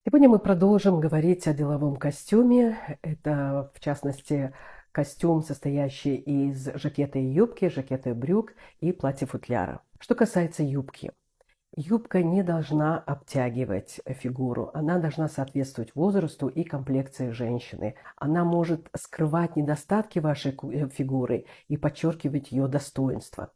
Сегодня мы продолжим говорить о деловом костюме. Это, в частности, костюм, состоящий из жакета и юбки, жакета и брюк и платья-футляра. Что касается юбки. Юбка не должна обтягивать фигуру, она должна соответствовать возрасту и комплекции женщины. Она может скрывать недостатки вашей фигуры и подчеркивать ее достоинства.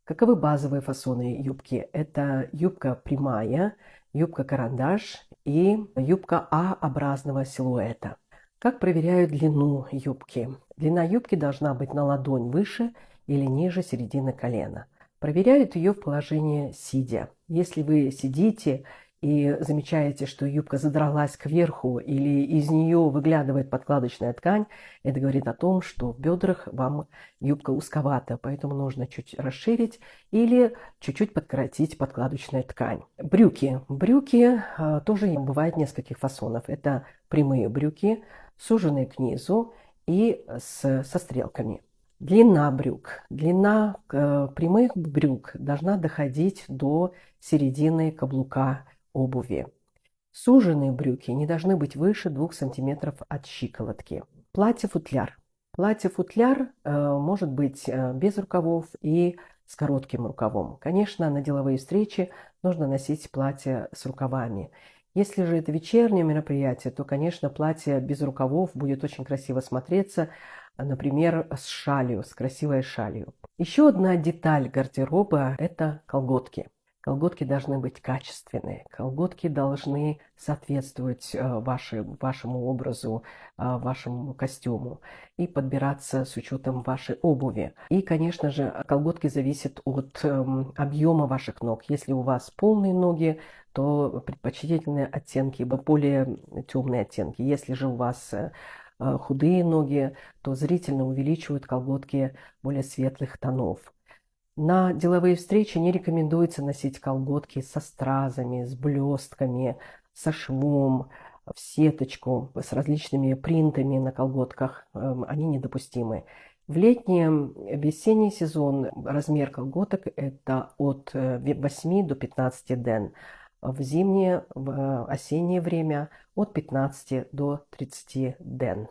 Каковы базовые фасоны юбки? Это юбка прямая, юбка-карандаш и юбка А-образного силуэта. Как проверяют длину юбки? Длина юбки должна быть на ладонь выше или ниже середины колена. Проверяют ее в положении сидя. Если вы сидите и замечаете, что юбка задралась кверху или из нее выглядывает подкладочная ткань, это говорит о том, что в бедрах вам юбка узковата, поэтому нужно чуть расширить или чуть-чуть подкоротить подкладочную ткань. Брюки. Брюки тоже бывает нескольких фасонов. Это прямые брюки, суженные к низу и со стрелками. Длина брюк. Длина прямых брюк должна доходить до середины каблука обуви. Суженные брюки не должны быть выше 2 см от щиколотки. Платье-футляр. Платье-футляр может быть без рукавов и с коротким рукавом. Конечно, на деловые встречи нужно носить платье с рукавами. Если же это вечернее мероприятие, то, конечно, платье без рукавов будет очень красиво смотреться, например, с шалью, с красивой шалью. Еще одна деталь гардероба – это колготки. Колготки должны быть качественные, колготки должны соответствовать вашему образу, вашему костюму и подбираться с учетом вашей обуви. И, конечно же, колготки зависят от объема ваших ног. Если у вас полные ноги, то предпочтительные оттенки, более темные оттенки. Если же у вас худые ноги, то зрительно увеличивают колготки более светлых тонов. На деловые встречи не рекомендуется носить колготки со стразами, с блестками, со швом, в сеточку, с различными принтами на колготках. Они недопустимы. В летний, весенний сезон размер колготок это от 8 до 15 ден. В зимнее, в осеннее время от 15 до 30 ден.